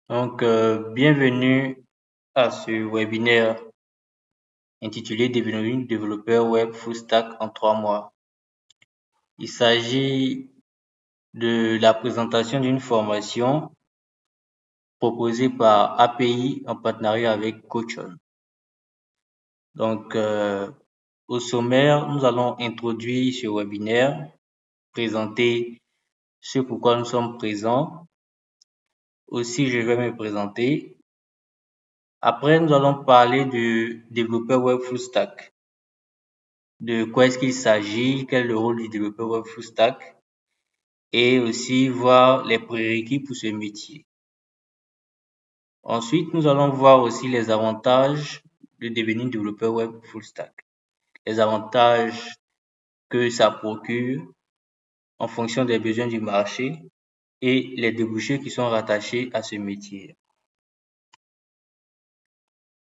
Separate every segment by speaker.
Speaker 1: Bienvenue à ce webinaire intitulé Devenir développeur web full stack en 3 mois. Il s'agit de la présentation d'une formation proposée par API en partenariat avec Coachon. Au sommaire, nous allons introduire ce webinaire, présenter ce pourquoi nous sommes présents. Aussi, je vais me présenter. Après, nous allons parler du développeur web full stack. De quoi est-ce qu'il s'agit, quel est le rôle du développeur web full stack et aussi voir les prérequis pour ce métier. Ensuite, nous allons voir aussi les avantages de devenir développeur web full stack. Les avantages que ça procure en fonction des besoins du marché et les débouchés qui sont rattachés à ce métier.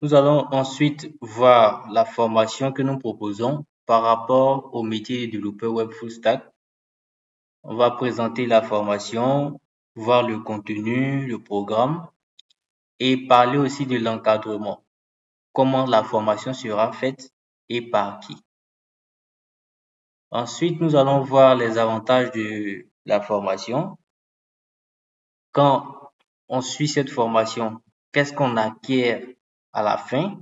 Speaker 1: Nous allons ensuite voir la formation que nous proposons par rapport au métier de développeur web full stack. On va présenter la formation, voir le contenu, le programme et parler aussi de l'encadrement. Comment la formation sera faite et par qui. Ensuite, nous allons voir les avantages de la formation. Quand on suit cette formation, qu'est-ce qu'on acquiert à la fin?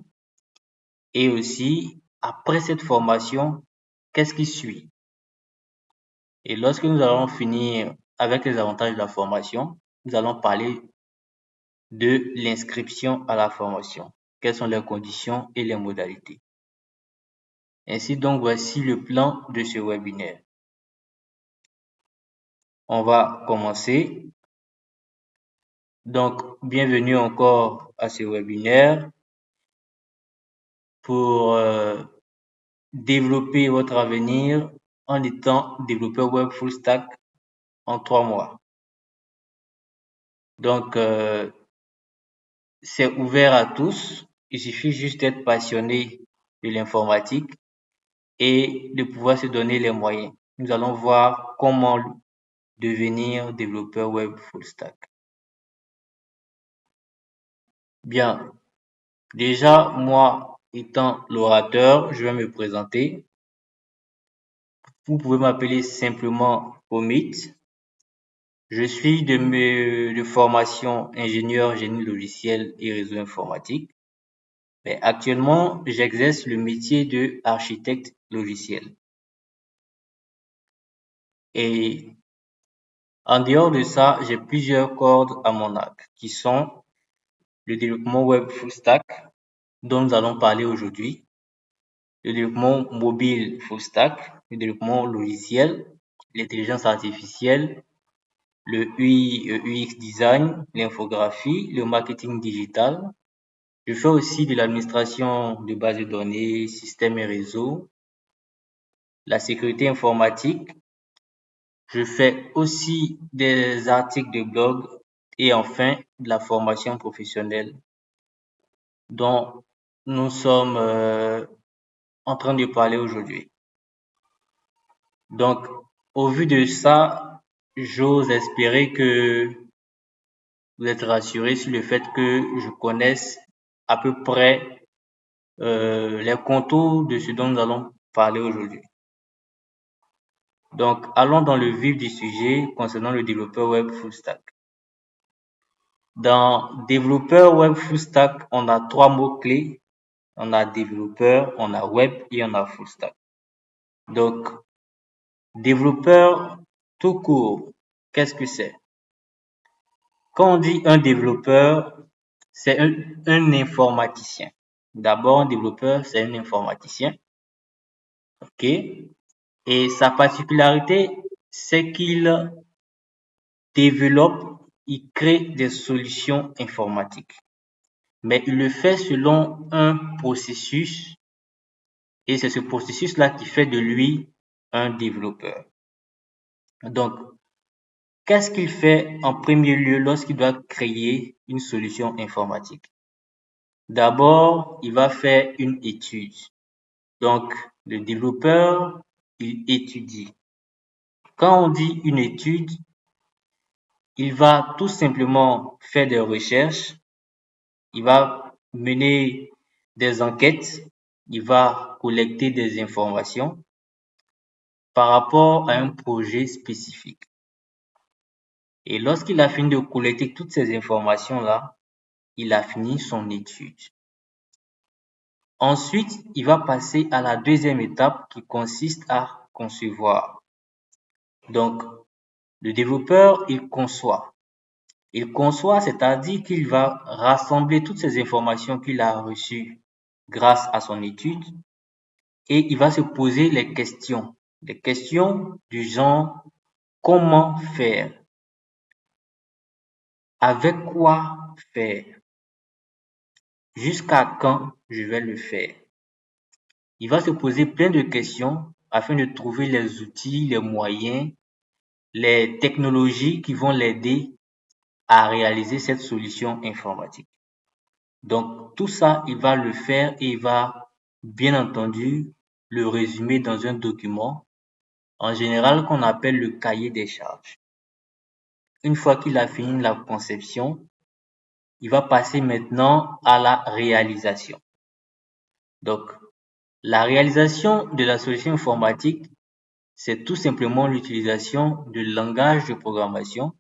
Speaker 1: Et aussi, après cette formation, qu'est-ce qui suit? Et lorsque nous allons finir avec les avantages de la formation, nous allons parler de l'inscription à la formation. Quelles sont les conditions et les modalités. Ainsi donc, voici le plan de ce webinaire. On va commencer. Donc, bienvenue encore à ce webinaire pour développer votre avenir en étant développeur web full stack en 3 mois. Donc, c'est ouvert à tous. Il suffit juste d'être passionné de l'informatique et de pouvoir se donner les moyens. Nous allons voir comment devenir développeur web full stack. Bien, déjà, moi, étant l'orateur, je vais me présenter. Vous pouvez m'appeler simplement Omid. Je suis de formation ingénieur génie logiciel et réseau informatique. Mais actuellement, j'exerce le métier de architecte logiciel. Et en dehors de ça, j'ai plusieurs cordes à mon arc qui sont le développement web full stack dont nous allons parler aujourd'hui, le développement mobile full stack, le développement logiciel, l'intelligence artificielle, le UI, UX design, l'infographie, le marketing digital. Je fais aussi de l'administration de bases de données, systèmes et réseaux, la sécurité informatique. Je fais aussi des articles de blog et enfin de la formation professionnelle dont nous sommes en train de parler aujourd'hui. Donc, au vu de ça, j'ose espérer que vous êtes rassurés sur le fait que je connaisse à peu près les contours de ce dont nous allons parler aujourd'hui. Donc, allons dans le vif du sujet concernant le développeur web full stack. Dans développeur web full stack, on a 3 mots-clés. On a développeur, on a web et on a full stack. Donc, développeur tout court, qu'est-ce que c'est? Quand on dit un développeur, c'est un informaticien. D'abord, un développeur, c'est un informaticien. OK? Et sa particularité, c'est qu'il développe, il crée des solutions informatiques. Mais il le fait selon un processus et c'est ce processus-là qui fait de lui un développeur. Donc, qu'est-ce qu'il fait en premier lieu lorsqu'il doit créer une solution informatique? D'abord, il va faire une étude. Donc, le développeur, il étudie. Quand on dit une étude, il va tout simplement faire des recherches, il va mener des enquêtes, il va collecter des informations par rapport à un projet spécifique. Et lorsqu'il a fini de collecter toutes ces informations-là, il a fini son étude. Ensuite, il va passer à la deuxième étape qui consiste à concevoir. Donc, le développeur, il conçoit. Il conçoit, c'est-à-dire qu'il va rassembler toutes ces informations qu'il a reçues grâce à son étude et il va se poser les questions. Des questions du genre comment faire, avec quoi faire, jusqu'à quand je vais le faire. Il va se poser plein de questions afin de trouver les outils, les moyens, les technologies qui vont l'aider à réaliser cette solution informatique. Donc, tout ça, il va le faire et il va, bien entendu, le résumer dans un document, en général qu'on appelle le cahier des charges. Une fois qu'il a fini la conception, il va passer maintenant à la réalisation. Donc, la réalisation de la solution informatique, c'est tout simplement l'utilisation de langage de programmation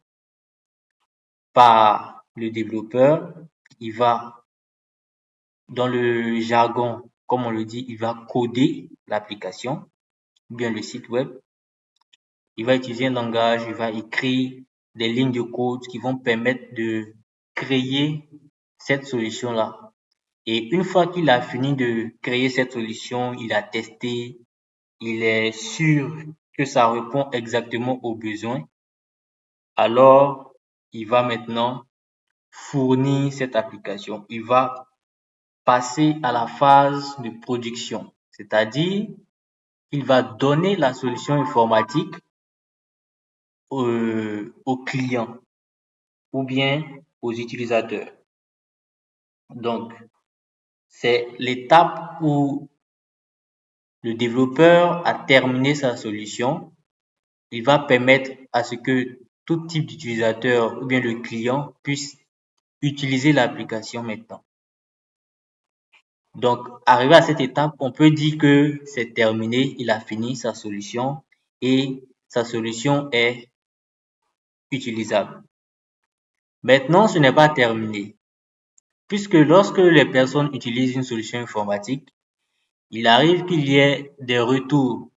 Speaker 1: par le développeur. Il va, dans le jargon, comme on le dit, il va coder l'application, ou bien le site web. Il va utiliser un langage, il va écrire des lignes de code qui vont permettre de créer cette solution-là. Et une fois qu'il a fini de créer cette solution, il a testé, il est sûr que ça répond exactement aux besoins, alors il va maintenant fournir cette application. Il va passer à la phase de production, c'est-à-dire il va donner la solution informatique aux clients ou bien aux utilisateurs. Donc, c'est l'étape où le développeur a terminé sa solution. Il va permettre à ce que tout type d'utilisateur ou bien le client puisse utiliser l'application maintenant. Donc, arrivé à cette étape, on peut dire que c'est terminé, il a fini sa solution et sa solution est utilisable. Maintenant, ce n'est pas terminé, puisque lorsque les personnes utilisent une solution informatique, il arrive qu'il y ait des retours.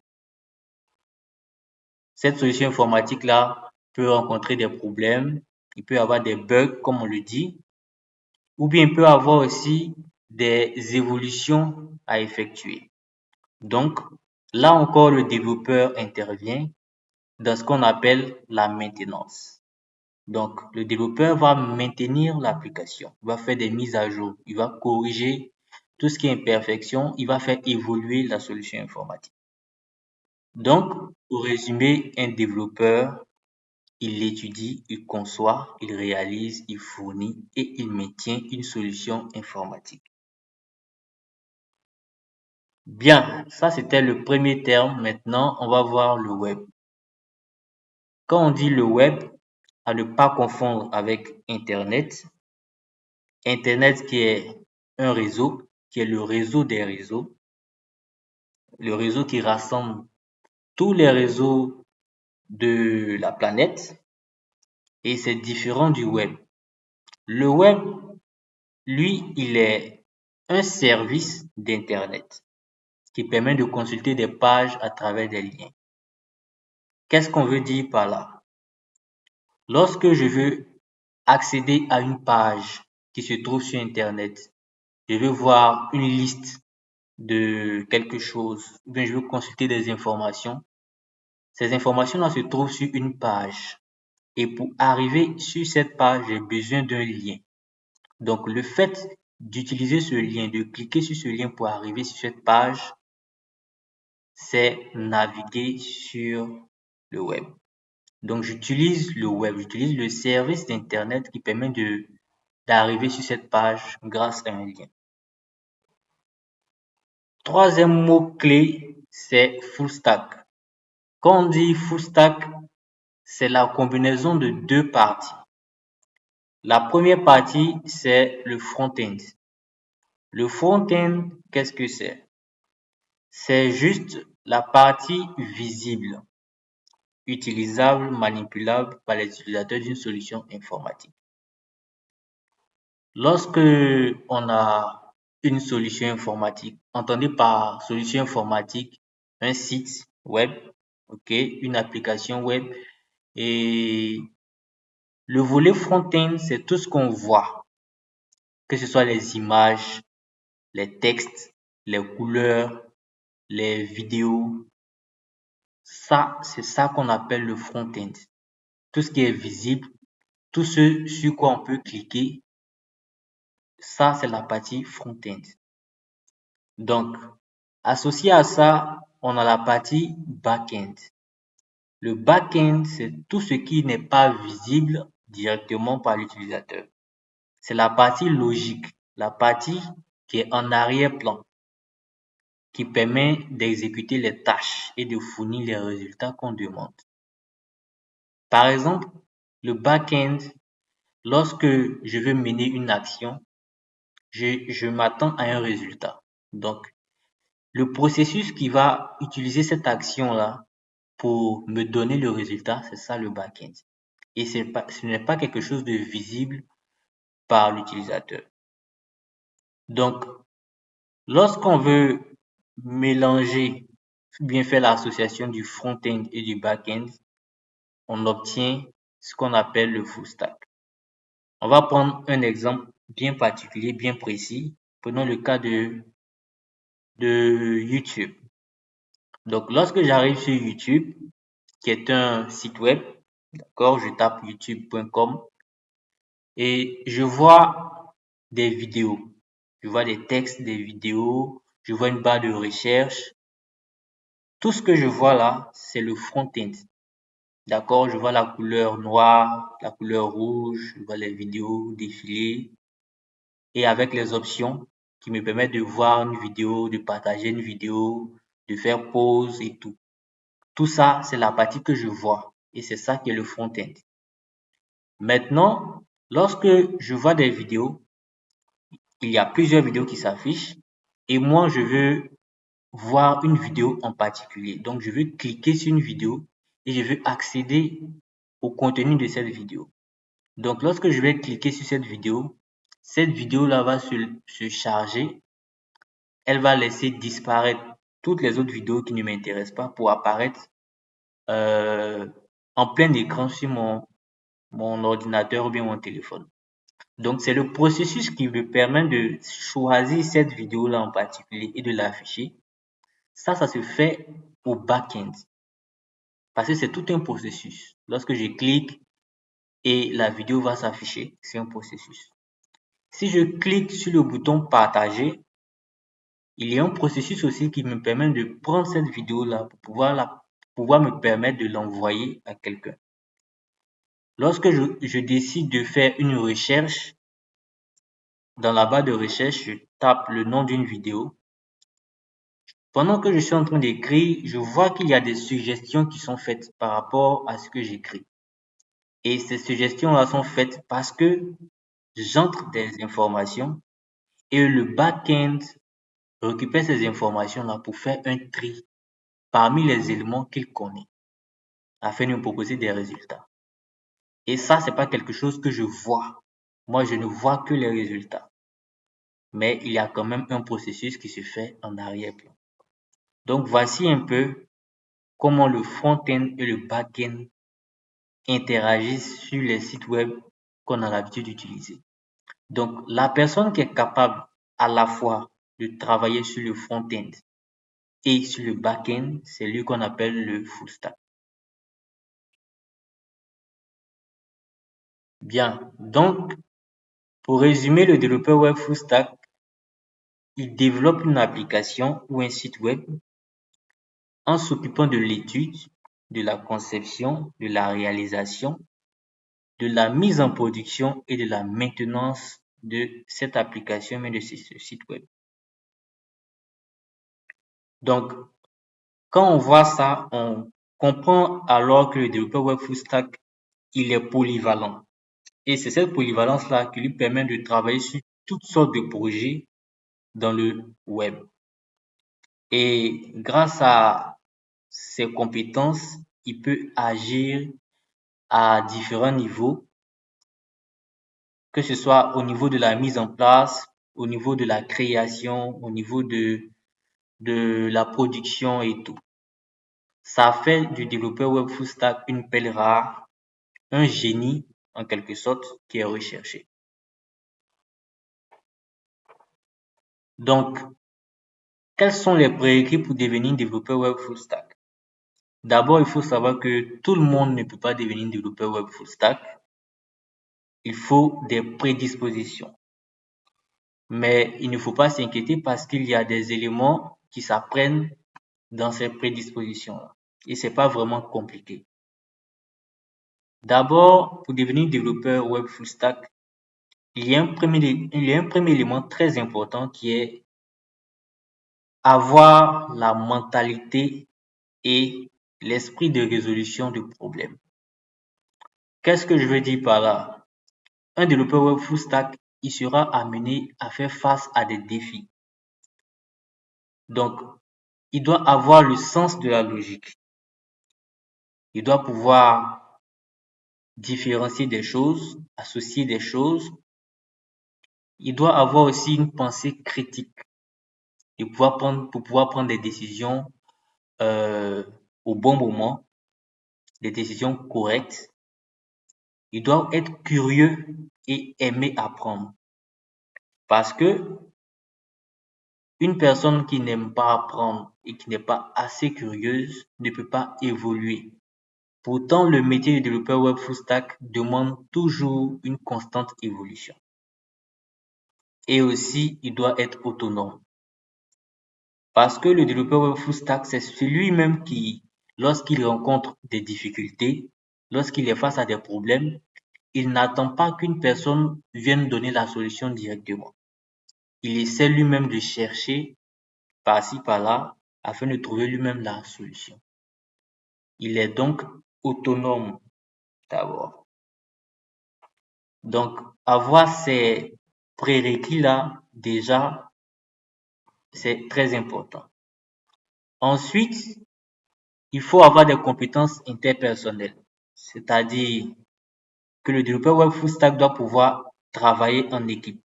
Speaker 1: Cette solution informatique-là peut rencontrer des problèmes, il peut y avoir des bugs, comme on le dit, ou bien il peut y avoir aussi des évolutions à effectuer. Donc, là encore, le développeur intervient dans ce qu'on appelle la maintenance. Donc, le développeur va maintenir l'application, il va faire des mises à jour, il va corriger tout ce qui est imperfection, il va faire évoluer la solution informatique. Donc, pour résumer, un développeur, il étudie, il conçoit, il réalise, il fournit et il maintient une solution informatique. Bien, ça c'était le premier terme. Maintenant, on va voir le web. Quand on dit le web, à ne pas confondre avec Internet. Internet qui est un réseau, qui est le réseau des réseaux, le réseau qui rassemble tous les réseaux de la planète et c'est différent du web. Le web, lui, il est un service d'Internet qui permet de consulter des pages à travers des liens. Qu'est-ce qu'on veut dire par là? Lorsque je veux accéder à une page qui se trouve sur Internet, je veux voir une liste de quelque chose, ou bien je veux consulter des informations. Ces informations-là se trouvent sur une page. Et pour arriver sur cette page, j'ai besoin d'un lien. Donc, le fait d'utiliser ce lien, de cliquer sur ce lien pour arriver sur cette page, c'est naviguer sur le web. Donc, j'utilise le web, j'utilise le service d'Internet qui permet d'arriver sur cette page grâce à un lien. Troisième mot-clé, c'est full stack. Quand on dit full stack, c'est la combinaison de deux parties. La première partie, c'est le front-end. Le front-end, qu'est-ce que c'est? C'est juste la partie visible, utilisable, manipulable par les utilisateurs d'une solution informatique. Lorsque on a une solution informatique, entendez par solution informatique un site web, ok, une application web, et le volet front-end, c'est tout ce qu'on voit, que ce soit les images, les textes, les couleurs, les vidéos. Ça, c'est ça qu'on appelle le front-end. Tout ce qui est visible, tout ce sur quoi on peut cliquer, ça, c'est la partie front-end. Donc, associé à ça, on a la partie back-end. Le back-end, c'est tout ce qui n'est pas visible directement par l'utilisateur. C'est la partie logique, la partie qui est en arrière-plan, qui permet d'exécuter les tâches et de fournir les résultats qu'on demande. Par exemple, le back-end, lorsque je veux mener une action, je m'attends à un résultat. Donc, le processus qui va utiliser cette action-là pour me donner le résultat, c'est ça le back-end. Et ce n'est pas quelque chose de visible par l'utilisateur. Donc, lorsqu'on veut mélanger, bien faire l'association du front-end et du back-end, on obtient ce qu'on appelle le full stack. On va prendre un exemple bien particulier, bien précis. Prenons le cas de YouTube. Donc, lorsque j'arrive sur YouTube, qui est un site web, d'accord, je tape youtube.com et je vois des vidéos. Je vois des textes, des vidéos, je vois une barre de recherche. Tout ce que je vois là, c'est le front-end. D'accord, je vois la couleur noire, la couleur rouge, je vois les vidéos défiler et avec les options qui me permettent de voir une vidéo, de partager une vidéo, de faire pause et tout. Tout ça, c'est la partie que je vois et c'est ça qui est le front-end. Maintenant, lorsque je vois des vidéos, il y a plusieurs vidéos qui s'affichent et moi, je veux voir une vidéo en particulier. Donc, je veux cliquer sur une vidéo et je veux accéder au contenu de cette vidéo. Donc, lorsque je vais cliquer sur cette vidéo-là va se charger. Elle va laisser disparaître toutes les autres vidéos qui ne m'intéressent pas pour apparaître en plein écran sur mon ordinateur ou bien mon téléphone. Donc, c'est le processus qui me permet de choisir cette vidéo-là en particulier et de l'afficher. Ça se fait au back-end. Parce que c'est tout un processus. Lorsque je clique et la vidéo va s'afficher, c'est un processus. Si je clique sur le bouton partager, il y a un processus aussi qui me permet de prendre cette vidéo-là pour pouvoir me permettre de l'envoyer à quelqu'un. Lorsque je décide de faire une recherche, dans la barre de recherche, je tape le nom d'une vidéo. Pendant que je suis en train d'écrire, je vois qu'il y a des suggestions qui sont faites par rapport à ce que j'écris. Et ces suggestions-là sont faites parce que j'entre des informations et le back-end récupère ces informations-là pour faire un tri parmi les éléments qu'il connaît afin de me proposer des résultats. Et ça, c'est pas quelque chose que je vois. Moi, je ne vois que les résultats. Mais il y a quand même un processus qui se fait en arrière-plan. Donc, voici un peu comment le front-end et le back-end interagissent sur les sites web qu'on a l'habitude d'utiliser. Donc, la personne qui est capable à la fois de travailler sur le front-end et sur le back-end, c'est lui qu'on appelle le full stack. Bien, donc, pour résumer, le développeur web full stack, il développe une application ou un site web en s'occupant de l'étude, de la conception, de la réalisation, de la mise en production et de la maintenance de cette application mais de ce site web. Donc, quand on voit ça, comprend alors que le développeur web full stack, il est polyvalent. Et c'est cette polyvalence-là qui lui permet de travailler sur toutes sortes de projets dans le web. Et grâce à ses compétences, il peut agir à différents niveaux, que ce soit au niveau de la mise en place, au niveau de la création, au niveau de la production et tout. Ça fait du développeur web full stack une pelle rare, un génie en quelque sorte qui est recherché. Donc, quels sont les prérequis pour devenir développeur web full stack? D'abord, il faut savoir que tout le monde ne peut pas devenir développeur web full stack. Il faut des prédispositions. Mais il ne faut pas s'inquiéter parce qu'il y a des éléments qui s'apprennent dans ces prédispositions-là. Et c'est pas vraiment compliqué. D'abord, pour devenir développeur web full stack, il y a un premier élément très important qui est avoir la mentalité et l'esprit de résolution de problèmes. Qu'est-ce que je veux dire par là? Un développeur web full stack, il sera amené à faire face à des défis. Donc, il doit avoir le sens de la logique. Il doit pouvoir différencier des choses, associer des choses. Il doit avoir aussi une pensée critique pour pouvoir prendre des décisions au bon moment, des décisions correctes. Il doit être curieux et aimer apprendre. Parce que une personne qui n'aime pas apprendre et qui n'est pas assez curieuse ne peut pas évoluer. Pourtant, le métier de développeur web full stack demande toujours une constante évolution. Et aussi, il doit être autonome. Parce que le développeur web full stack, c'est celui-même qui, lorsqu'il rencontre des difficultés, lorsqu'il est face à des problèmes, il n'attend pas qu'une personne vienne donner la solution directement. Il essaie lui-même de chercher par-ci, par-là, afin de trouver lui-même la solution. Il est donc autonome d'abord. Donc, avoir ces prérequis-là, déjà, c'est très important. Ensuite, il faut avoir des compétences interpersonnelles, c'est-à-dire que le développeur web full stack doit pouvoir travailler en équipe.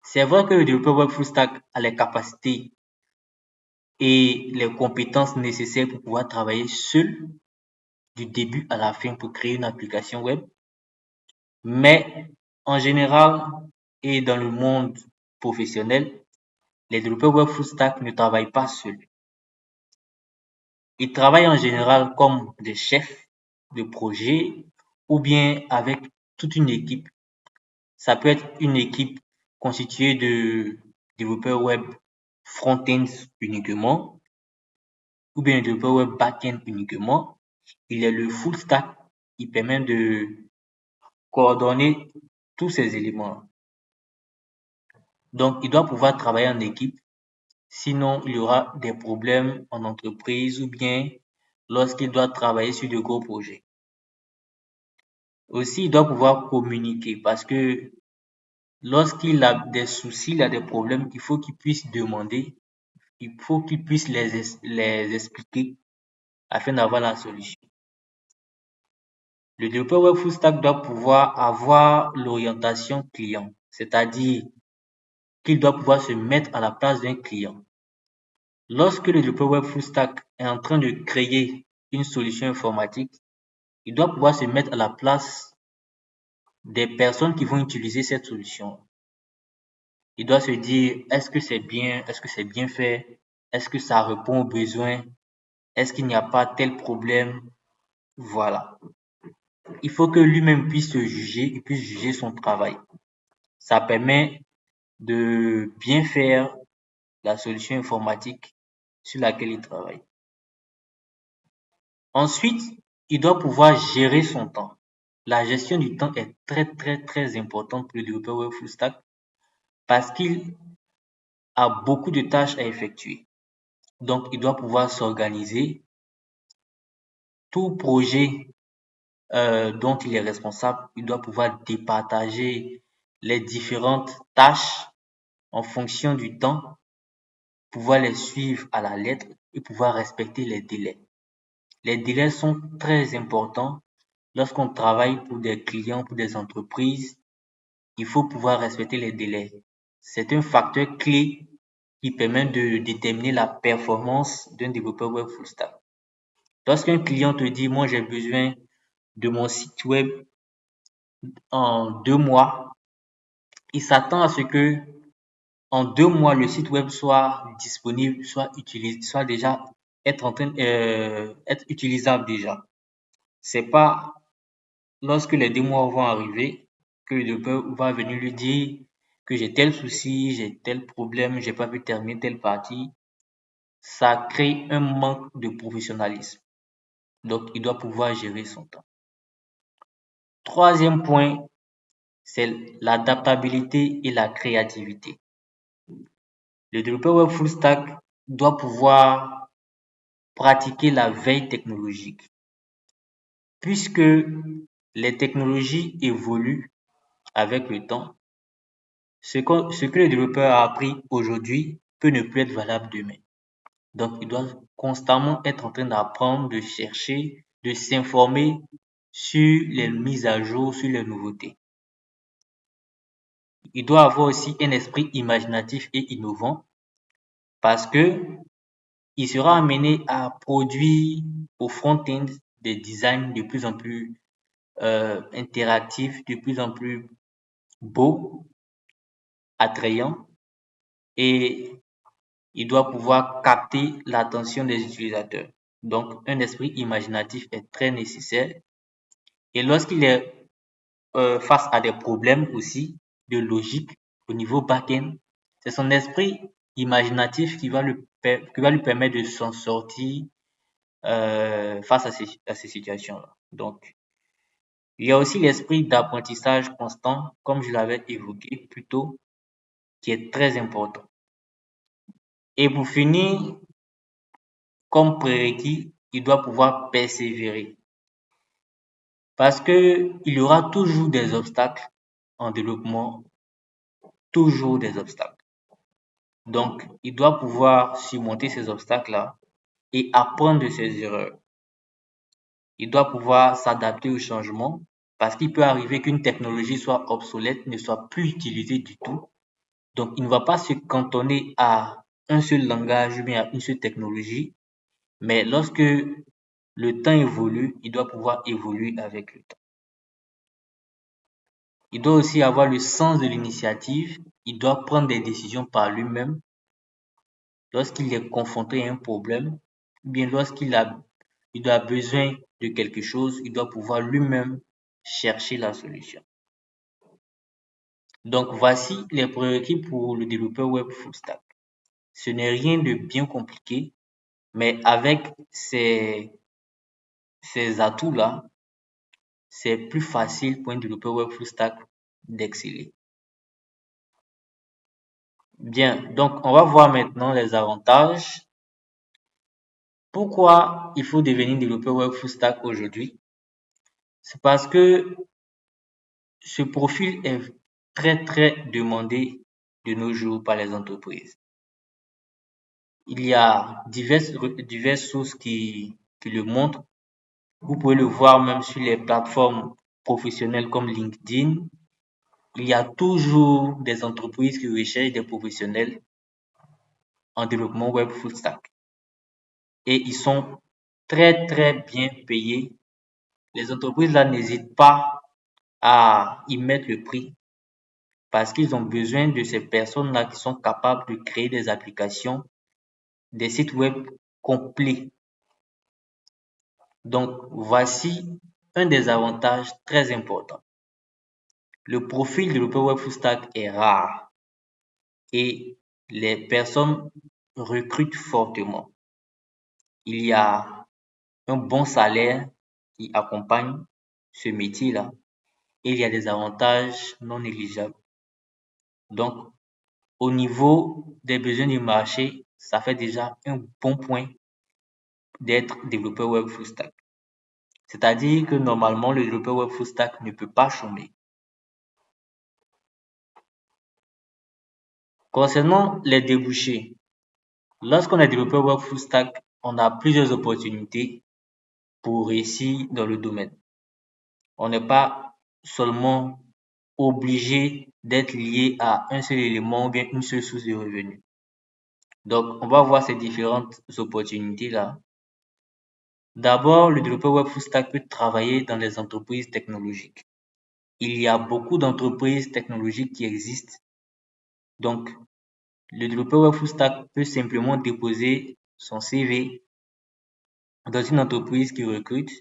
Speaker 1: C'est vrai que le développeur web full stack a les capacités et les compétences nécessaires pour pouvoir travailler seul du début à la fin pour créer une application web, mais en général et dans le monde professionnel, les développeurs web full stack ne travaillent pas seuls. Ils travaillent en général comme des chefs de projet ou bien avec toute une équipe. Ça peut être une équipe constituée de développeurs web front-end uniquement ou bien un développeur web back-end uniquement. Il y a le full stack qui permet de coordonner tous ces éléments. Donc, il doit pouvoir travailler en équipe, sinon il y aura des problèmes en entreprise ou bien lorsqu'il doit travailler sur de gros projets. Aussi, il doit pouvoir communiquer parce que lorsqu'il a des soucis, il a des problèmes, il faut qu'il puisse demander, il faut qu'il puisse les expliquer afin d'avoir la solution. Le développeur web full stack doit pouvoir avoir l'orientation client, c'est-à-dire qu'il doit pouvoir se mettre à la place d'un client. Lorsque le développeur web full stack est en train de créer une solution informatique, il doit pouvoir se mettre à la place des personnes qui vont utiliser cette solution. Il doit se dire, est-ce que c'est bien fait? Est-ce que ça répond aux besoins? Est-ce qu'il n'y a pas tel problème? Voilà. Il faut que lui-même puisse se juger et puisse juger son travail. Ça permet de bien faire la solution informatique sur laquelle il travaille. Ensuite, il doit pouvoir gérer son temps. La gestion du temps est très importante pour le développeur web full stack parce qu'il a beaucoup de tâches à effectuer. Donc, il doit pouvoir s'organiser tout projet dont il est responsable, il doit pouvoir départager les différentes tâches en fonction du temps, pouvoir les suivre à la lettre et pouvoir respecter les délais. Les délais sont très importants lorsqu'on travaille pour des clients, pour des entreprises. Il faut pouvoir respecter les délais. C'est un facteur clé qui permet de déterminer la performance d'un développeur web full stack. Lorsqu'un client te dit, moi j'ai besoin de mon site web en 2 mois, il s'attend à ce que en 2 mois le site web soit disponible, soit utilisé, soit déjà être utilisable déjà. C'est pas lorsque les 2 mois vont arriver que le développeur va venir lui dire que j'ai tel souci, j'ai tel problème, j'ai pas pu terminer telle partie. Ça crée un manque de professionnalisme. Donc, il doit pouvoir gérer son temps. Troisième point, c'est l'adaptabilité et la créativité. Le développeur web full stack doit pouvoir pratiquer la veille technologique, puisque les technologies évoluent avec le temps. Ce que le développeur a appris aujourd'hui peut ne plus être valable demain. Donc, il doit constamment être en train d'apprendre, de chercher, de s'informer sur les mises à jour, sur les nouveautés. Il doit avoir aussi un esprit imaginatif et innovant parce que il sera amené à produire au front-end des designs de plus en plus interactifs, de plus en plus beaux, attrayants, et il doit pouvoir capter l'attention des utilisateurs. Donc, un esprit imaginatif est très nécessaire. Et lorsqu'il est face à des problèmes aussi de logique au niveau back-end, c'est son esprit imaginatif qui va lui permettre de s'en sortir face à ces situations-là. Donc, il y a aussi l'esprit d'apprentissage constant, comme je l'avais évoqué plus tôt, qui est très important. Et pour finir, comme prérequis, il doit pouvoir persévérer. Parce que il y aura toujours des obstacles en développement, toujours des obstacles. Donc, il doit pouvoir surmonter ces obstacles-là et apprendre de ses erreurs. Il doit pouvoir s'adapter au changement parce qu'il peut arriver qu'une technologie soit obsolète, ne soit plus utilisée du tout. Donc, il ne va pas se cantonner à un seul langage ou bien à une seule technologie, mais lorsque le temps évolue, il doit pouvoir évoluer avec le temps. Il doit aussi avoir le sens de l'initiative. Il doit prendre des décisions par lui-même lorsqu'il est confronté à un problème, ou bien il a besoin de quelque chose, il doit pouvoir lui-même chercher la solution. Donc, voici les prérequis pour le développeur web full stack. Ce n'est rien de bien compliqué, mais avec ces atouts-là, c'est plus facile pour un développeur web full stack d'exceller. Bien, donc on va voir maintenant les avantages. Pourquoi il faut devenir développeur web full stack aujourd'hui? C'est parce que ce profil est très demandé de nos jours par les entreprises. Il y a diverses sources qui le montrent. Vous pouvez le voir même sur les plateformes professionnelles comme LinkedIn. Il y a toujours des entreprises qui recherchent des professionnels en développement web full stack. Et ils sont très bien payés. Les entreprises là n'hésitent pas à y mettre le prix parce qu'ils ont besoin de ces personnes-là qui sont capables de créer des applications, des sites web complets. Donc, voici un des avantages très importants. Le profil de développeur web full stack est rare et les personnes recrutent fortement. Il y a un bon salaire qui accompagne ce métier-là et il y a des avantages non négligeables. Donc, au niveau des besoins du marché, ça fait déjà un bon point d'être développeur web full stack. C'est-à-dire que normalement, le développeur web full stack ne peut pas chômer. Concernant les débouchés, lorsqu'on est développeur web full stack, on a plusieurs opportunités pour réussir dans le domaine. On n'est pas seulement obligé d'être lié à un seul élément ou bien une seule source de revenus. Donc, on va voir ces différentes opportunités-là. D'abord, le développeur web full stack peut travailler dans les entreprises technologiques. Il y a beaucoup d'entreprises technologiques qui existent. Donc, le développeur web full stack peut simplement déposer son CV dans une entreprise qui recrute.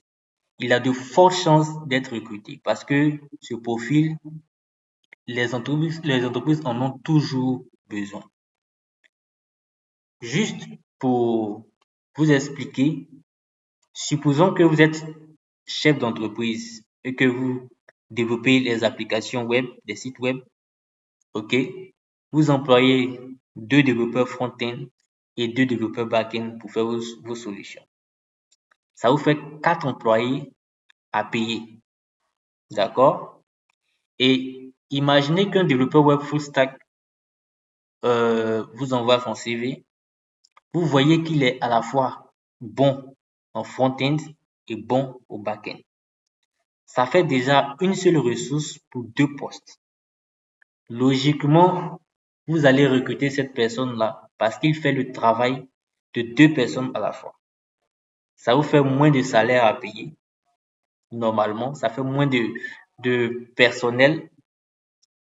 Speaker 1: Il a de fortes chances d'être recruté parce que ce profil, les entreprises en ont toujours besoin. Juste pour vous expliquer, supposons que vous êtes chef d'entreprise et que vous développez les applications web, des sites web, ok? Vous employez 2 développeurs front-end et 2 développeurs back-end pour faire vos solutions. Ça vous fait 4 employés à payer, d'accord? Et imaginez qu'un développeur web full stack vous envoie son CV. Vous voyez qu'il est à la fois bon en front-end et bon au back-end. Ça fait déjà une seule ressource pour 2 postes. Logiquement, vous allez recruter cette personne-là parce qu'il fait le travail de 2 personnes à la fois. Ça vous fait moins de salaire à payer. Normalement, ça fait moins de personnel.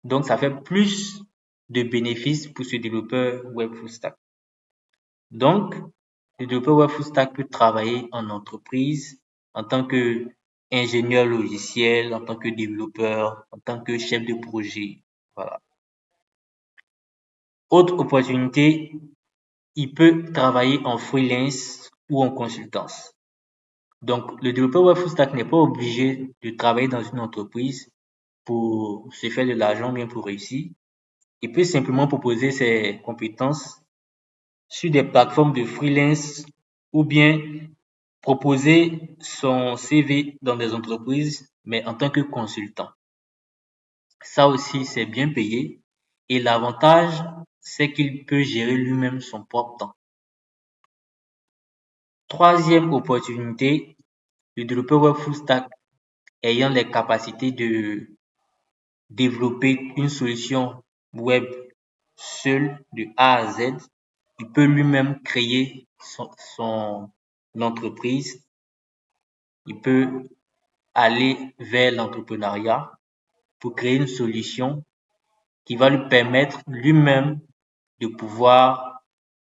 Speaker 1: Donc, ça fait plus de bénéfices pour ce développeur web full stack. Donc, le développeur web full stack peut travailler en entreprise en tant que ingénieur logiciel, en tant que développeur, en tant que chef de projet. Voilà. Autre opportunité, il peut travailler en freelance ou en consultance. Donc, le développeur web full stack n'est pas obligé de travailler dans une entreprise pour se faire de l'argent, bien pour réussir. Il peut simplement proposer ses compétences sur des plateformes de freelance ou bien proposer son CV dans des entreprises, mais en tant que consultant. Ça aussi, c'est bien payé. Et l'avantage, c'est qu'il peut gérer lui-même son propre temps. Troisième opportunité, le développeur web full stack ayant les capacités de développer une solution web seul de A à Z, il peut lui-même créer son entreprise. Il peut aller vers l'entrepreneuriat pour créer une solution qui va lui permettre lui-même de pouvoir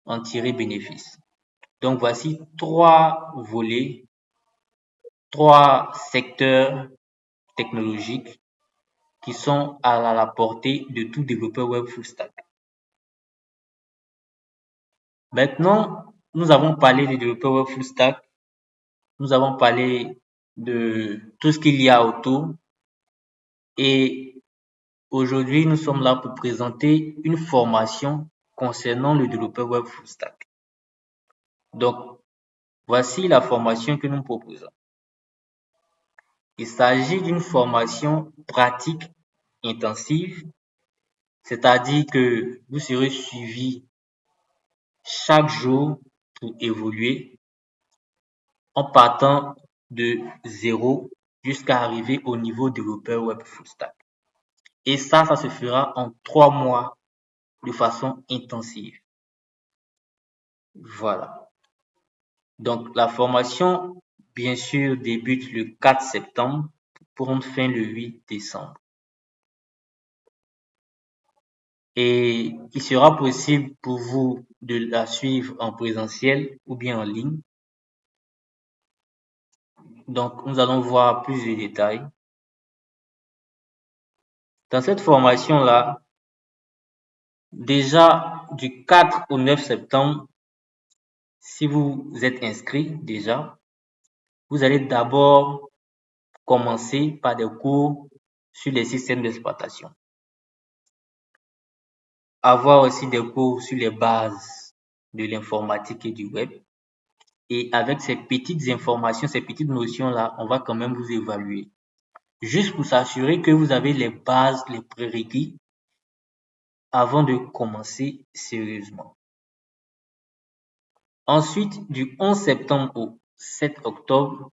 Speaker 1: en tirer bénéfice. Donc voici 3 volets, 3 secteurs technologiques qui sont à la portée de tout développeur web full stack. Maintenant, nous avons parlé des développeurs web full stack, nous avons parlé de tout ce qu'il y a autour et aujourd'hui, nous sommes là pour présenter une formation concernant le développeur web full stack. Donc, voici la formation que nous proposons. Il s'agit d'une formation pratique intensive, c'est-à-dire que vous serez suivi chaque jour pour évoluer en partant de zéro jusqu'à arriver au niveau développeur web full stack. Et ça se fera en 3 mois de façon intensive. Voilà. Donc, la formation, bien sûr, débute le 4 septembre pour prendre fin le 8 décembre. Et il sera possible pour vous de la suivre en présentiel ou bien en ligne. Donc, nous allons voir plus de détails. Dans cette formation-là, déjà du 4 au 9 septembre, si vous êtes inscrit déjà, vous allez d'abord commencer par des cours sur les systèmes d'exploitation. Avoir aussi des cours sur les bases de l'informatique et du web. Et avec ces petites informations, ces petites notions-là, on va quand même vous évaluer. Juste pour s'assurer que vous avez les bases, les prérequis avant de commencer sérieusement. Ensuite, du 11 septembre au 7 octobre,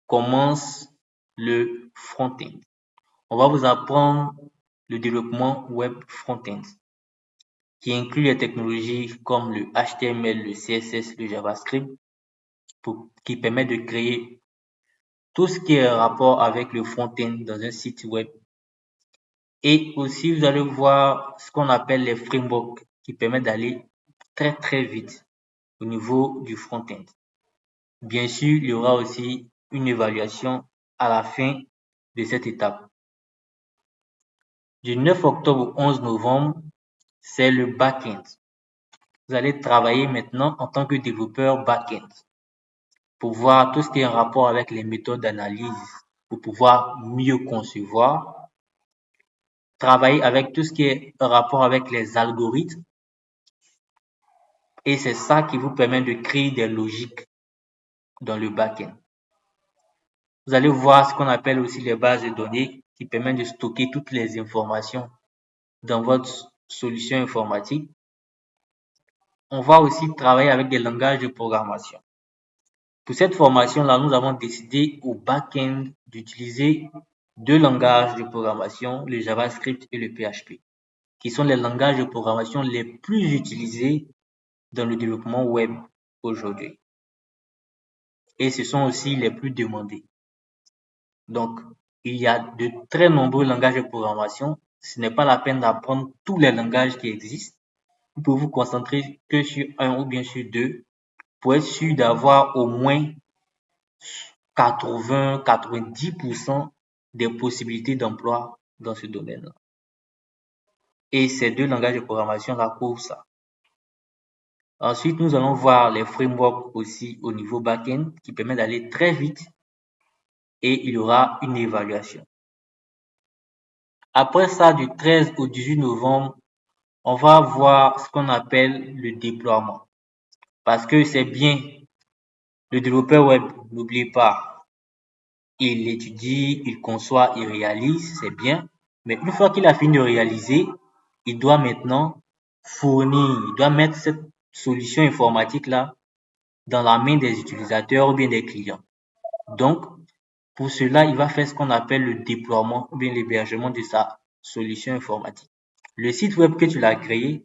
Speaker 1: commence le front-end. On va vous apprendre le développement web front-end, qui inclut les technologies comme le HTML, le CSS, le JavaScript, qui permet de créer tout ce qui est en rapport avec le front-end dans un site web. Et aussi, vous allez voir ce qu'on appelle les frameworks qui permettent d'aller très très vite au niveau du front-end. Bien sûr, il y aura aussi une évaluation à la fin de cette étape. Du 9 octobre au 11 novembre, c'est le back-end. Vous allez travailler maintenant en tant que développeur back-end pour voir tout ce qui est en rapport avec les méthodes d'analyse, pour pouvoir mieux concevoir, travailler avec tout ce qui est en rapport avec les algorithmes, et c'est ça qui vous permet de créer des logiques dans le back-end. Vous allez voir ce qu'on appelle aussi les bases de données qui permettent de stocker toutes les informations dans votre solution informatique. On va aussi travailler avec des langages de programmation. Pour cette formation-là, nous avons décidé au back-end d'utiliser deux langages de programmation, le JavaScript et le PHP, qui sont les langages de programmation les plus utilisés dans le développement web aujourd'hui. Et ce sont aussi les plus demandés. Donc, il y a de très nombreux langages de programmation. Ce n'est pas la peine d'apprendre tous les langages qui existent. Vous pouvez vous concentrer que sur un ou bien sur deux pour être sûr d'avoir au moins 80-90% des possibilités d'emploi dans ce domaine-là. Et ces deux langages de programmation-là couvrent ça. Ensuite, nous allons voir les frameworks aussi au niveau back-end qui permettent d'aller très vite et il y aura une évaluation. Après ça, du 13 au 18 novembre, on va voir ce qu'on appelle le déploiement. Parce que c'est bien, le développeur web, n'oubliez pas, il étudie, il conçoit, il réalise, c'est bien. Mais une fois qu'il a fini de réaliser, il doit maintenant fournir, il doit mettre cette solution informatique-là dans la main des utilisateurs ou bien des clients. Donc, pour cela, il va faire ce qu'on appelle le déploiement ou bien l'hébergement de sa solution informatique. Le site web que tu l'as créé,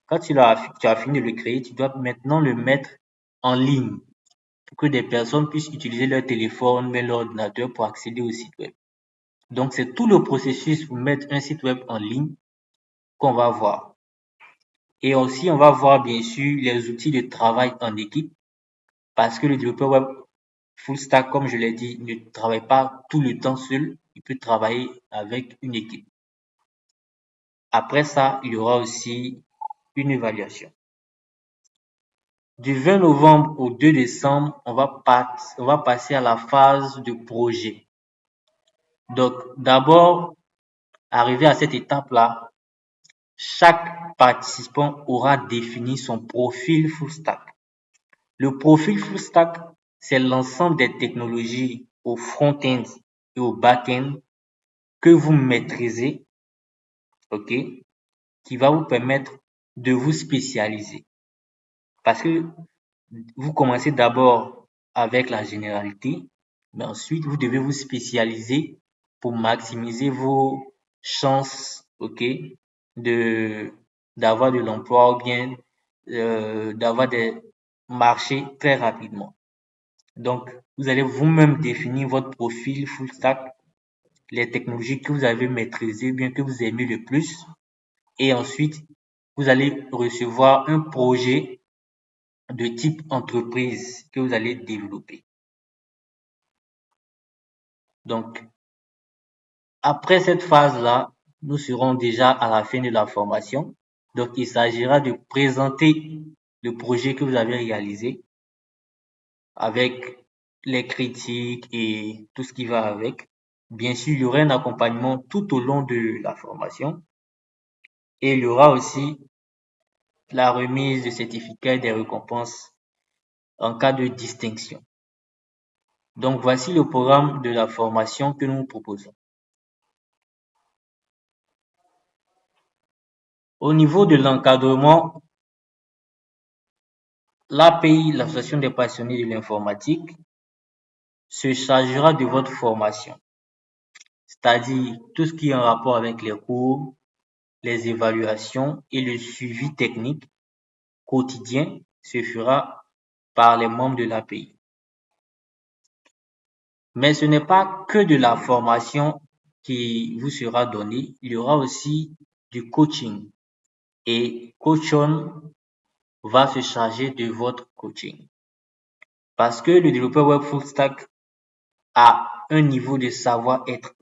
Speaker 1: quand tu as fini de le créer, tu dois maintenant le mettre en ligne pour que des personnes puissent utiliser leur téléphone, mais leur ordinateur pour accéder au site web. Donc, c'est tout le processus pour mettre un site web en ligne qu'on va voir. Et aussi, on va voir bien sûr les outils de travail en équipe parce que le développeur web full stack, comme je l'ai dit, ne travaille pas tout le temps seul. Il peut travailler avec une équipe. Après ça, il y aura aussi une évaluation. Du 20 novembre au 2 décembre, on va passer à la phase de projet. Donc, d'abord, arrivé à cette étape-là, chaque participant aura défini son profil full stack. Le profil full stack, c'est l'ensemble des technologies au front-end et au back-end que vous maîtrisez, ok, qui va vous permettre de vous spécialiser. Parce que vous commencez d'abord avec la généralité, mais ensuite vous devez vous spécialiser pour maximiser vos chances, ok, d'avoir de l'emploi ou bien d'avoir des marchés très rapidement. Donc, vous allez vous-même définir votre profil full stack, les technologies que vous avez maîtrisées, bien que vous aimez le plus, et ensuite, vous allez recevoir un projet de type entreprise que vous allez développer. Donc, après cette phase-là, nous serons déjà à la fin de la formation. Donc, il s'agira de présenter le projet que vous avez réalisé avec les critiques et tout ce qui va avec. Bien sûr, il y aura un accompagnement tout au long de la formation et il y aura aussi la remise de certificats et des récompenses en cas de distinction. Donc, voici le programme de la formation que nous proposons. Au niveau de l'encadrement, l'API, l'Association des passionnés de l'informatique, se chargera de votre formation, c'est-à-dire tout ce qui est en rapport avec les cours, les évaluations et le suivi technique quotidien se fera par les membres de l'API. Mais ce n'est pas que de la formation qui vous sera donnée, il y aura aussi du coaching. Et Coachon va se charger de votre coaching. Parce que le développeur web full stack a un niveau de savoir-être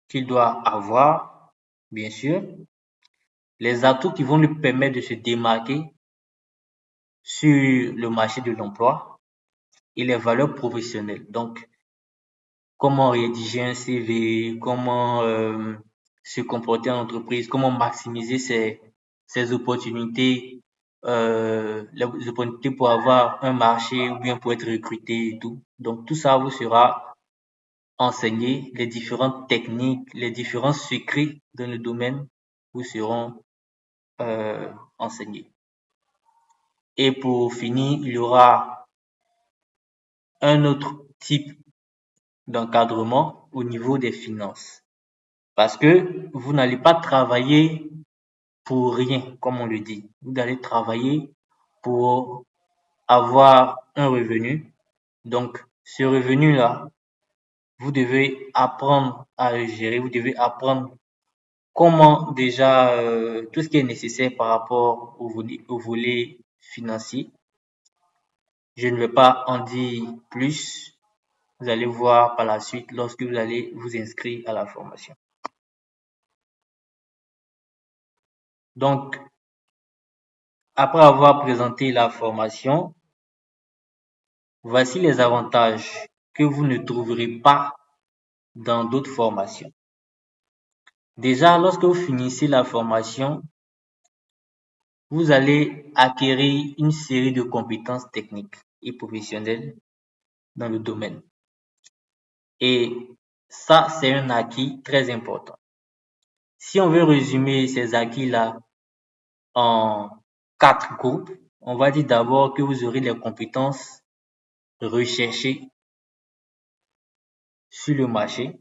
Speaker 1: qu'il doit avoir, bien sûr, les atouts qui vont lui permettre de se démarquer sur le marché de l'emploi et les valeurs professionnelles. Donc, comment rédiger un CV, comment se comporter en entreprise, comment maximiser ses opportunités, les opportunités pour avoir un marché ou bien pour être recruté et tout. Donc, tout ça vous sera enseigné, les différentes techniques, les différents secrets dans le domaine vous seront enseignés. Et pour finir, il y aura un autre type d'encadrement au niveau des finances. Parce que vous n'allez pas travailler pour rien, comme on le dit. Vous allez travailler pour avoir un revenu. Donc, ce revenu-là, vous devez apprendre à le gérer. Vous devez apprendre comment déjà tout ce qui est nécessaire par rapport au volet financier. Je ne vais pas en dire plus. Vous allez voir par la suite lorsque vous allez vous inscrire à la formation. Donc, après avoir présenté la formation, voici les avantages que vous ne trouverez pas dans d'autres formations. Déjà, lorsque vous finissez la formation, vous allez acquérir une série de compétences techniques et professionnelles dans le domaine. Et ça, c'est un acquis très important. Si on veut résumer ces acquis-là en 4 groupes, on va dire d'abord que vous aurez les compétences recherchées sur le marché.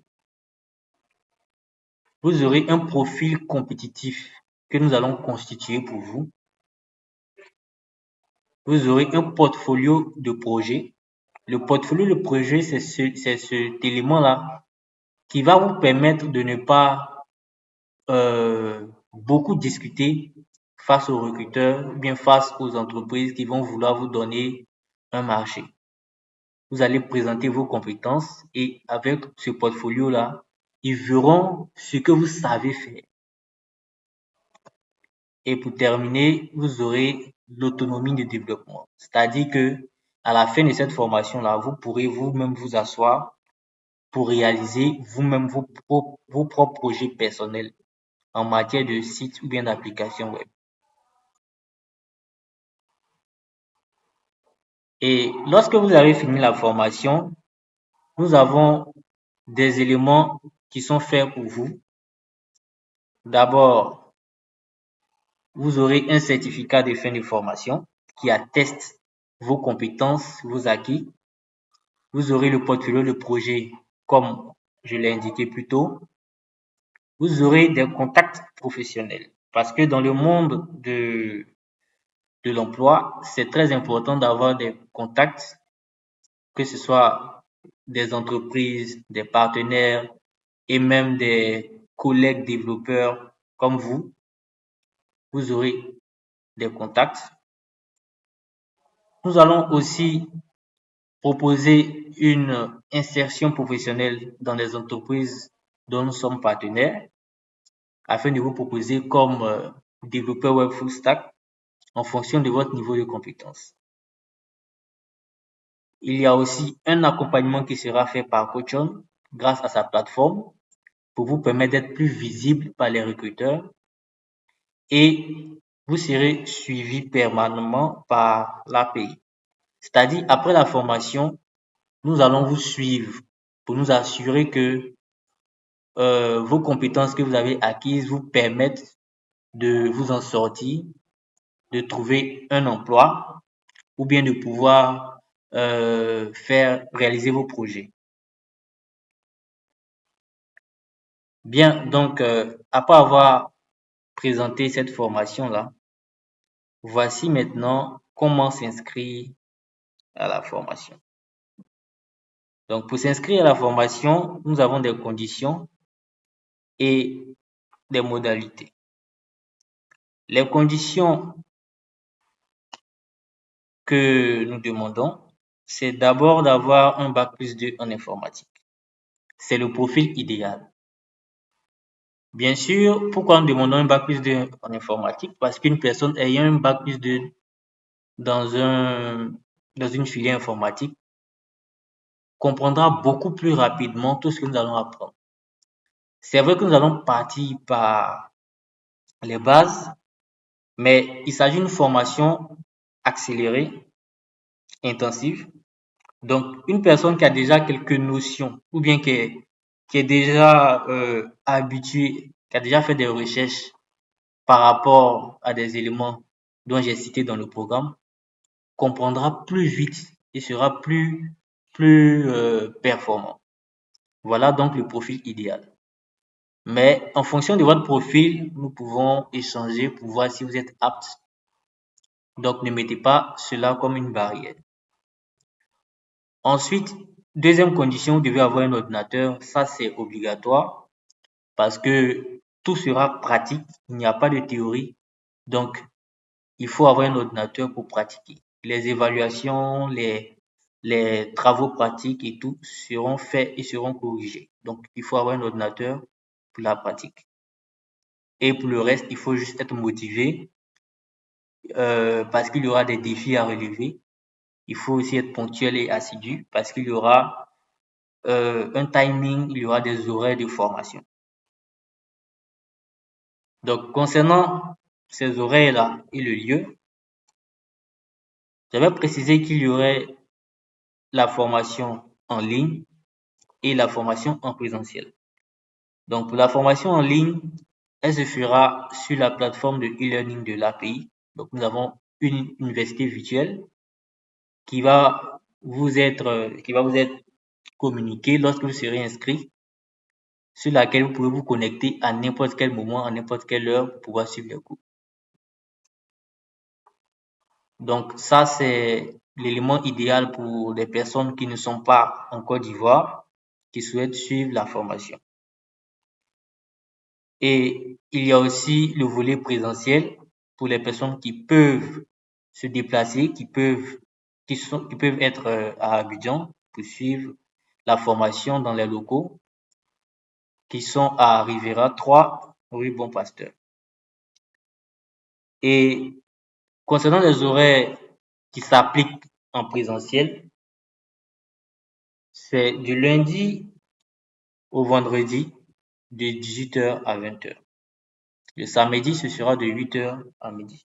Speaker 1: Vous aurez un profil compétitif que nous allons constituer pour vous. Vous aurez un portfolio de projets. Le portfolio de projet, c'est cet élément-là qui va vous permettre de ne pas beaucoup discuter face aux recruteurs ou bien face aux entreprises qui vont vouloir vous donner un marché. Vous allez présenter vos compétences et avec ce portfolio-là, ils verront ce que vous savez faire. Et pour terminer, vous aurez l'autonomie de développement. C'est-à-dire que à la fin de cette formation-là, vous pourrez vous-même vous asseoir pour réaliser vous-même vos propres projets personnels en matière de site ou bien d'application web. Et lorsque vous avez fini la formation, nous avons des éléments qui sont faits pour vous. D'abord, vous aurez un certificat de fin de formation qui atteste vos compétences, vos acquis. Vous aurez le portfolio de projet, comme je l'ai indiqué plus tôt. Vous aurez des contacts professionnels. Parce que dans le monde de l'emploi, c'est très important d'avoir des contacts, que ce soit des entreprises, des partenaires et même des collègues développeurs comme vous. Vous aurez des contacts. Nous allons aussi proposer une insertion professionnelle dans les entreprises dont nous sommes partenaires afin de vous proposer comme développeur web full stack en fonction de votre niveau de compétence. Il y a aussi un accompagnement qui sera fait par Coachon grâce à sa plateforme pour vous permettre d'être plus visible par les recruteurs et vous serez suivi permanemment par l'API. C'est-à-dire, après la formation, nous allons vous suivre pour nous assurer que vos compétences que vous avez acquises vous permettent de vous en sortir, de trouver un emploi ou bien de pouvoir faire réaliser vos projets. Bien, donc après avoir présenté cette formation-là, voici maintenant comment s'inscrire à la formation. Donc pour s'inscrire à la formation, nous avons des conditions et des modalités. Les conditions que nous demandons, c'est d'abord d'avoir un bac+2 en informatique. C'est le profil idéal. Bien sûr, pourquoi nous demandons un bac+2 en informatique? Parce qu'une personne ayant un bac+2 dans une filière informatique comprendra beaucoup plus rapidement tout ce que nous allons apprendre. C'est vrai que nous allons partir par les bases, mais il s'agit d'une formation accélérée, intensive. Donc, une personne qui a déjà quelques notions ou bien qui est déjà habituée, qui a déjà fait des recherches par rapport à des éléments dont j'ai cité dans le programme, comprendra plus vite et sera plus performant. Voilà donc le profil idéal. Mais en fonction de votre profil, nous pouvons échanger pour voir si vous êtes apte. Donc ne mettez pas cela comme une barrière. Ensuite, deuxième condition, vous devez avoir un ordinateur. Ça, c'est obligatoire parce que tout sera pratique. Il n'y a pas de théorie. Donc, il faut avoir un ordinateur pour pratiquer. Les évaluations, les travaux pratiques et tout seront faits et seront corrigés. Donc, il faut avoir un ordinateur pour la pratique. Et pour le reste, il faut juste être motivé parce qu'il y aura des défis à relever. Il faut aussi être ponctuel et assidu parce qu'il y aura un timing, il y aura des horaires de formation. Donc, concernant ces horaires-là et le lieu, j'avais précisé qu'il y aurait la formation en ligne et la formation en présentiel. Donc, pour la formation en ligne, elle se fera sur la plateforme de e-learning de l'API. Donc, nous avons une université virtuelle qui va qui va vous être communiquée lorsque vous serez inscrit, sur laquelle vous pouvez vous connecter à n'importe quel moment, à n'importe quelle heure pour pouvoir suivre les cours. Donc, ça, c'est l'élément idéal pour les personnes qui ne sont pas en Côte d'Ivoire, qui souhaitent suivre la formation. Et il y a aussi le volet présentiel pour les personnes qui peuvent se déplacer, qui peuvent être à Abidjan pour suivre la formation dans les locaux qui sont à Rivera 3, rue Bon Pasteur. Et concernant les horaires qui s'appliquent en présentiel, c'est du lundi au vendredi de 18h à 20h. Le samedi, ce sera de 8h à midi.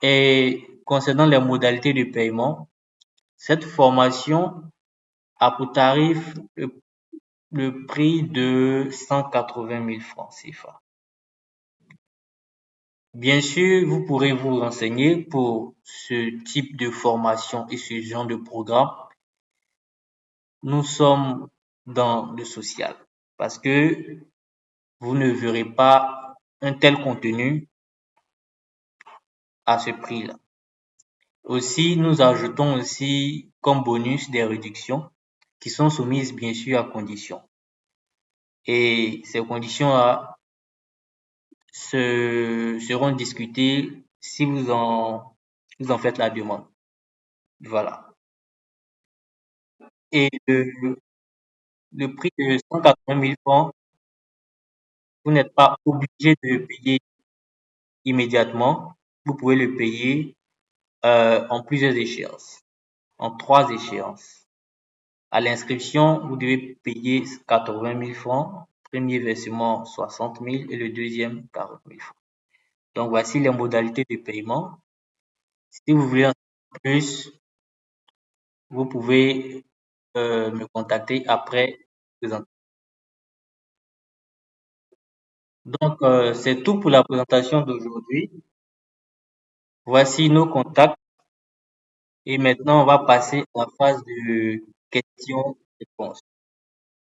Speaker 1: Et concernant les modalités de paiement, cette formation a pour tarif le prix de 180 000 francs CFA. Bien sûr, vous pourrez vous renseigner pour ce type de formation et ce genre de programme. Nous sommes dans le social parce que vous ne verrez pas un tel contenu à ce prix-là. Aussi, nous ajoutons aussi comme bonus des réductions qui sont soumises bien sûr à conditions. Et ces conditions-là seront discutées si vous en faites la demande. Voilà. Et le prix de 180 000 francs, vous n'êtes pas obligé de le payer immédiatement. Vous pouvez le payer en plusieurs échéances, en 3 échéances. À l'inscription, vous devez payer 80 000 francs, premier versement 60 000 et le deuxième 40 000 francs. Donc, voici les modalités de paiement. Si vous voulez en savoir plus, vous pouvez me contacter après la présentation. Donc, c'est tout pour la présentation d'aujourd'hui. Voici nos contacts et maintenant, on va passer à la phase de questions-réponses.